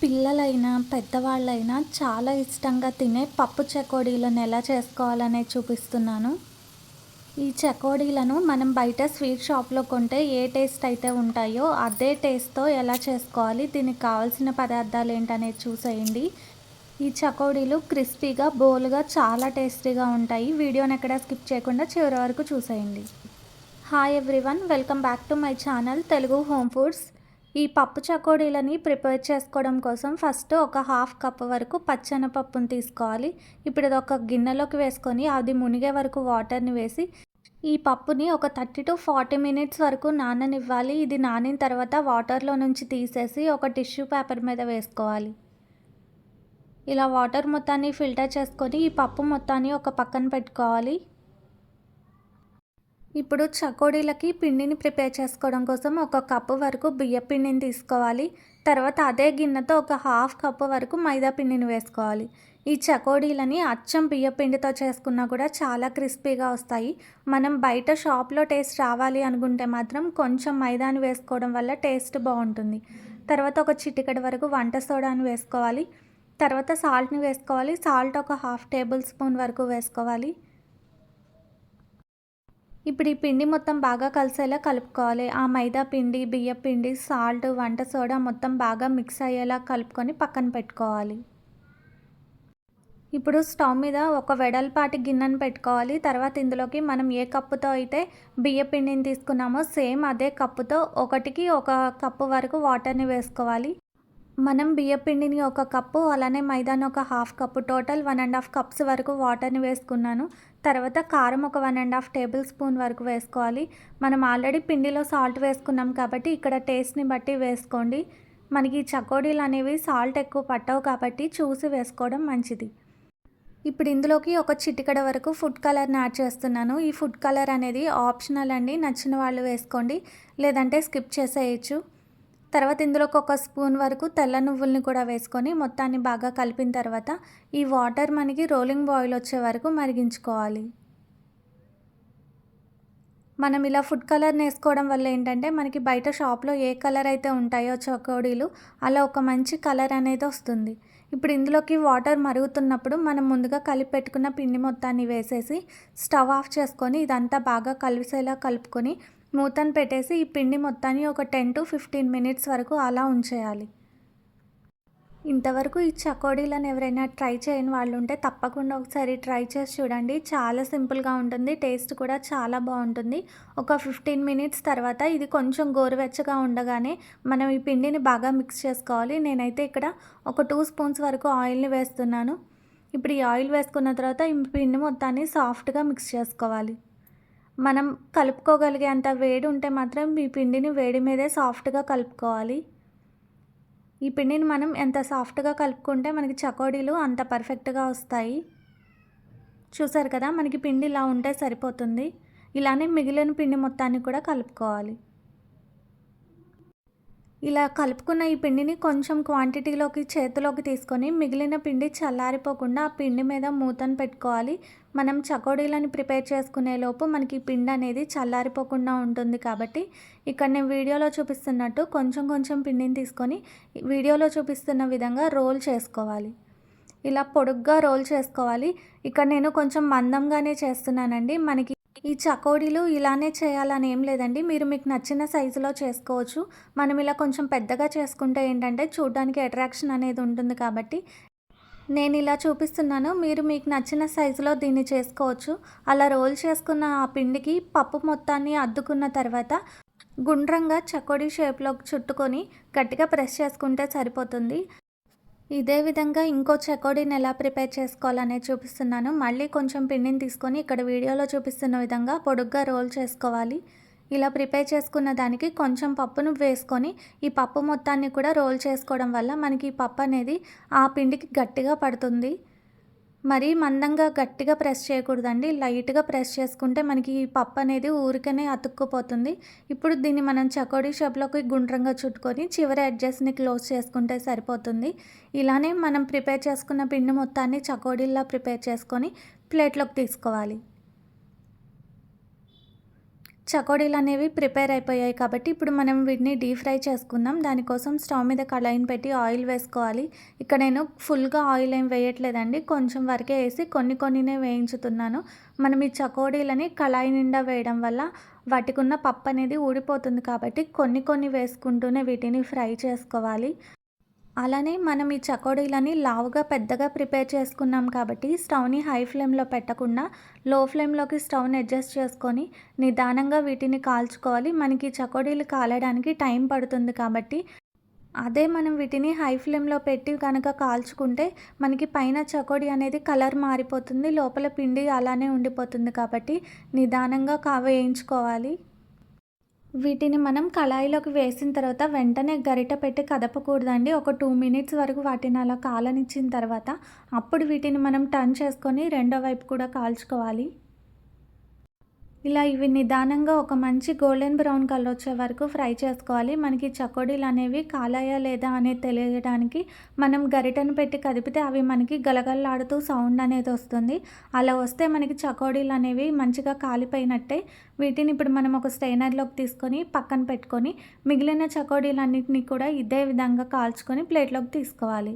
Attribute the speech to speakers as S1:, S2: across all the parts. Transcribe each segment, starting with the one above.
S1: పిల్లలైనా, పెద్దవాళ్ళైనా చాలా ఇష్టంగా తినే పప్పు చెకోడీలను ఎలా చేసుకోవాలనేది చూపిస్తున్నాను. ఈ చెకోడీలను మనం బయట స్వీట్ షాప్‌లో కొంటే ఏ టేస్ట్ అయితే ఉంటాయో, అదే టేస్ట్‌తో ఎలా చేసుకోవాలి, దీనికి కావాల్సిన పదార్థాలేంటనేది చూసేయండి. ఈ చెకోడీలు క్రిస్పీగా, బోలుగా చాలా టేస్టీగా ఉంటాయి. వీడియోనెక్కడ స్కిప్ చేయకుండా చివరి వరకు చూసేయండి. Hi everyone, welcome back to my channel Telugu home foods. ఈ పప్పు చకోడీలని ప్రిపేర్ చేసుకోవడం కోసం ఫస్ట్ ఒక హాఫ్ కప్ వరకు పచ్చెనపప్పును తీసుకోవాలి. ఇప్పుడు ఇది ఒక గిన్నెలోకి వేసుకొని అది మునిగే వరకు వాటర్ని వేసి ఈ పప్పుని ఒక 30 to 40 మినిట్స్ వరకు నాననివ్వాలి. ఇది నానిన తర్వాత వాటర్లో నుంచి తీసేసి ఒక టిష్యూ పేపర్ మీద వేసుకోవాలి. ఇలా వాటర్ మొత్తాన్ని ఫిల్టర్ చేసుకొని ఈ పప్పు మొత్తాన్ని ఒక పక్కన పెట్టుకోవాలి. ఇప్పుడు చకోడీలకి పిండిని ప్రిపేర్ చేసుకోవడం కోసం ఒక కప్పు వరకు బియ్య పిండిని తీసుకోవాలి. తర్వాత అదే గిన్నెతో ఒక హాఫ్ కప్పు వరకు మైదా పిండిని వేసుకోవాలి. ఈ చకోడీలని అచ్చం బియ్య పిండితో చేసుకున్నా కూడా చాలా క్రిస్పీగా వస్తాయి. మనం బయట షాప్లో టేస్ట్ రావాలి అనుకుంటే మాత్రం కొంచెం మైదాని వేసుకోవడం వల్ల టేస్ట్ బాగుంటుంది. తర్వాత ఒక చిటికెడు వరకు వంట సోడాని వేసుకోవాలి. తర్వాత సాల్ట్ని వేసుకోవాలి. సాల్ట్ ఒక హాఫ్ టేబుల్ స్పూన్ వరకు వేసుకోవాలి. ఇప్పుడు ఈ పిండి మొత్తం బాగా కలిసేలా కలుపుకోవాలి. ఆ మైదా పిండి, బియ్య పిండి, సాల్ట్, వంట సోడా మొత్తం బాగా మిక్స్ అయ్యేలా కలుపుకొని పక్కన పెట్టుకోవాలి. ఇప్పుడు స్టవ్ మీద ఒక వెడల్పాటి గిన్నెను పెట్టుకోవాలి. తర్వాత ఇందులోకి మనం ఏ కప్పుతో అయితే బియ్య పిండిని తీసుకున్నామో సేమ్ అదే కప్పుతో ఒకటికి ఒక కప్పు వరకు వాటర్ని వేసుకోవాలి. మనం బియ్యపిండిని ఒక కప్పు, అలానే మైదాని ఒక హాఫ్ కప్పు, టోటల్ 1.5 కప్స్ వరకు వాటర్ని వేసుకున్నాను. తర్వాత కారం ఒక 1.5 టేబుల్ స్పూన్ వరకు వేసుకోవాలి. మనం ఆల్రెడీ పిండిలో సాల్ట్ వేసుకున్నాం కాబట్టి ఇక్కడ టేస్ట్ని బట్టి వేసుకోండి. మనకి చకోడీలు అనేవి సాల్ట్ ఎక్కువ పట్టవు కాబట్టి చూసి వేసుకోవడం మంచిది. ఇప్పుడు ఇందులోకి ఒక చిటికెడ వరకు ఫుడ్ కలర్ని యాడ్ చేస్తున్నాను. ఈ ఫుడ్ కలర్ అనేది ఆప్షనల్ అండి, నచ్చిన వాళ్ళు వేసుకోండి, లేదంటే స్కిప్ చేసేయచ్చు. తర్వాత ఇందులోకి ఒక స్పూన్ వరకు తెల్ల నువ్వుల్ని కూడా వేసుకొని మొత్తాన్ని బాగా కలిపిన తర్వాత ఈ వాటర్ మనకి రోలింగ్ బాయిల్ వచ్చే వరకు మరిగించుకోవాలి. మనం ఇలా ఫుడ్ కలర్ని వేసుకోవడం వల్ల ఏంటంటే మనకి బయట షాప్లో ఏ కలర్ అయితే ఉంటాయో చకోడీలు అలా ఒక మంచి కలర్ అనేది వస్తుంది. ఇప్పుడు ఇందులోకి వాటర్ మరుగుతున్నప్పుడు మనం ముందుగా కలిపి పెట్టుకున్న పిండి మొత్తాన్ని వేసేసి స్టవ్ ఆఫ్ చేసుకొని ఇదంతా బాగా కలిసేలా కలుపుకొని మూతను పెట్టేసి ఈ పిండి మొత్తాన్ని ఒక 10 to 15 మినిట్స్ వరకు అలా ఉంచేయాలి. ఇంతవరకు ఈ చకోడీలను ఎవరైనా ట్రై చేయని వాళ్ళు ఉంటే తప్పకుండా ఒకసారి ట్రై చేసి చూడండి. చాలా సింపుల్గా ఉంటుంది, టేస్ట్ కూడా చాలా బాగుంటుంది. ఒక 15 మినిట్స్ తర్వాత ఇది కొంచెం గోరువెచ్చగా ఉండగానే మనం ఈ పిండిని బాగా మిక్స్ చేసుకోవాలి. నేనైతే ఇక్కడ ఒక 2 స్పూన్స్ వరకు ఆయిల్ని వేస్తున్నాను. ఇప్పుడు ఈ ఆయిల్ వేసుకున్న తర్వాత ఈ పిండి మొత్తాన్ని సాఫ్ట్గా మిక్స్ చేసుకోవాలి. మనం కలుపుకోగలిగే అంత వేడి ఉంటే మాత్రం ఈ పిండిని వేడి మీదే సాఫ్ట్గా కలుపుకోవాలి. ఈ పిండిని మనం ఎంత సాఫ్ట్గా కలుపుకుంటే మనకి చకోడీలు అంత పర్ఫెక్ట్గా వస్తాయి. చూసారు కదా, మనకి పిండి ఇలా ఉంటే సరిపోతుంది. ఇలానే మిగిలిన పిండి మొత్తాన్ని కూడా కలుపుకోవాలి. ఇలా కలుపుకున్న ఈ పిండిని కొంచెం క్వాంటిటీలోకి చేతిలోకి తీసుకొని మిగిలిన పిండి చల్లారిపోకుండా ఆ పిండి మీద మూతను పెట్టుకోవాలి. మనం చకోడీలని ప్రిపేర్ చేసుకునే లోపు మనకి పిండి అనేది చల్లారిపోకుండా ఉంటుంది కాబట్టి ఇక్కడ నేను వీడియోలో చూపిస్తున్నట్టు కొంచెం కొంచెం పిండిని తీసుకొని వీడియోలో చూపిస్తున్న విధంగా రోల్ చేసుకోవాలి. ఇలా పొడుగ్గా రోల్ చేసుకోవాలి. ఇక్కడ నేను కొంచెం మందంగానే చేస్తున్నానండి. మనకి ఈ చకోడీలు ఇలానే చేయాలని ఏం లేదండి, మీరు మీకు నచ్చిన సైజులో చేసుకోవచ్చు. మనం ఇలా కొంచెం పెద్దగా చేసుకుంటే ఏంటంటే చూడడానికి అట్రాక్షన్ అనేది ఉంటుంది కాబట్టి నేను ఇలా చూపిస్తున్నాను. మీరు మీకు నచ్చిన సైజులో దీన్ని చేసుకోవచ్చు. అలా రోల్ చేసుకున్న ఆ పిండికి పప్పు మొత్తాన్ని అద్దుకున్న తర్వాత గుండ్రంగా చకోడీ షేప్లోకి చుట్టుకొని గట్టిగా ప్రెస్ చేసుకుంటే సరిపోతుంది. ఇదే విధంగా ఇంకో చకోడీని ఎలా ప్రిపేర్ చేసుకోవాలనేది చూపిస్తున్నాను. మళ్ళీ కొంచెం పిండిని తీసుకొని ఇక్కడ వీడియోలో చూపిస్తున్న విధంగా పొడుగ్గా రోల్ చేసుకోవాలి. ఇలా ప్రిపేర్ చేసుకున్న దానికి కొంచెం పప్పును వేసుకొని ఈ పప్పు మొత్తాన్ని కూడా రోల్ చేసుకోవడం వల్ల మనకి ఈ పప్పు అనేది ఆ పిండికి గట్టిగా పడుతుంది. మరీ మందంగా గట్టిగా ప్రెస్ చేయకూడదండి, లైట్గా ప్రెస్ చేసుకుంటే మనకి ఈ పప్పు అనేది ఊరికనే అతుక్కుపోతుంది. ఇప్పుడు దీన్ని మనం చకోడీ షేప్లోకి గుండ్రంగా చుట్టుకొని చివరి ఎడ్జెస్ని క్లోజ్ చేసుకుంటే సరిపోతుంది. ఇలానే మనం ప్రిపేర్ చేసుకున్న పిండి మొత్తాన్ని చకోడీల్లా ప్రిపేర్ చేసుకొని ప్లేట్లోకి తీసుకోవాలి. చకోడీలనేవి ప్రిపేర్ అయిపోయాయి కాబట్టి ఇప్పుడు మనం వీటిని డీప్ ఫ్రై చేసుకుందాం. దానికోసం స్టవ్ మీద కళాయిని పెట్టి ఆయిల్ వేసుకోవాలి. ఇక్కడ నేను ఫుల్‌గా ఆయిల్ ఏం వేయట్లేదండి. కొంచెం వరకే ఏసి కొన్నినే వేయించుతున్నాను. మనం ఈ చకోడీలని కళాయి నిండా వేయడం వల్ల వాటికున్న పప్పనేది ఊడిపోతుంది కాబట్టి కొన్ని వేసుకుంటూనే వీటిని ఫ్రై చేసుకోవాలి. అలానే మనం ఈ చకోడీలని లావుగా పెద్దగా ప్రిపేర్ చేసుకున్నాం కాబట్టి స్టవ్‌ని హై ఫ్లేమ్‌లో పెట్టకుండా లో ఫ్లేమ్‌లోకి స్టవ్‌ని అడ్జస్ట్ చేసుకొని నిదానంగా వీటిని కాల్చుకోవాలి. మనకి చకోడీలు కాలడానికి టైం పడుతుంది కాబట్టి అదే మనం వీటిని హై ఫ్లేమ్‌లో పెట్టి గనక కాల్చుకుంటే మనకి పైన చకోడీ అనేది కలర్ మారిపోతుంది. లోపల పిండి అలానే ఉండిపోతుంది కాబట్టి నిదానంగా వేయించుకోవాలి. వీటిని మనం కళాయిలోకి వేసిన తర్వాత వెంటనే గరిటె పెట్టి కదపకూడదండి. ఒక 2 మినిట్స్ వరకు వాటిని అలా కాలనిచ్చిన తర్వాత అప్పుడు వీటిని మనం టర్న్ చేసుకొని రెండో వైపు కూడా కాల్చుకోవాలి. ఇలా ఇవి నిదానంగా ఒక మంచి గోల్డెన్ బ్రౌన్ కలర్ వచ్చే వరకు ఫ్రై చేసుకోవాలి. మనకి చకోడీలు అనేవి కాలాయా లేదా అనేది తెలియడానికి మనం గరిటెను పెట్టి కదిపితే అవి మనకి గలగలలాడుతూ సౌండ్ అనేది వస్తుంది. అలా వస్తే మనకి చకోడీలు అనేవి మంచిగా కాలిపోయినట్టే. వీటిని ఇప్పుడు మనం ఒక స్ట్రైనర్‌లోకి తీసుకొని పక్కన పెట్టుకొని మిగిలిన చకోడీలన్నిటిని కూడా ఇదే విధంగా కాల్చుకొని ప్లేట్‌లోకి తీసుకోవాలి.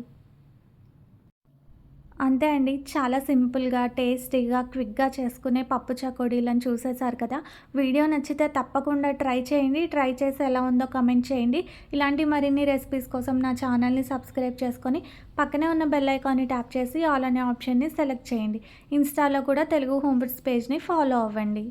S1: అంతే అండి. చాలా సింపుల్‌గా, టేస్టీగా, క్విక్‌గా చేసుకునే పప్పు చకోడీలను చూసేశారు కదా! వీడియో నచ్చితే తప్పకుండా ట్రై చేయండి. ట్రై చేసి ఎలా ఉందో కామెంట్ చేయండి. ఇలాంటి మరిన్ని రెసిపీస్ కోసం నా ఛానల్‌ని సబ్స్క్రైబ్ చేసుకొని, పక్కనే ఉన్న బెల్ ఐకాన్‌ని ట్యాప్ చేసి ఆల్ అనే ఆప్షన్‌ని సెలెక్ట్ చేయండి. ఇన్‌స్టాలో కూడా తెలుగు హోమ్ ఫుడ్స్ పేజ్‌ని ఫాలో అవ్వండి.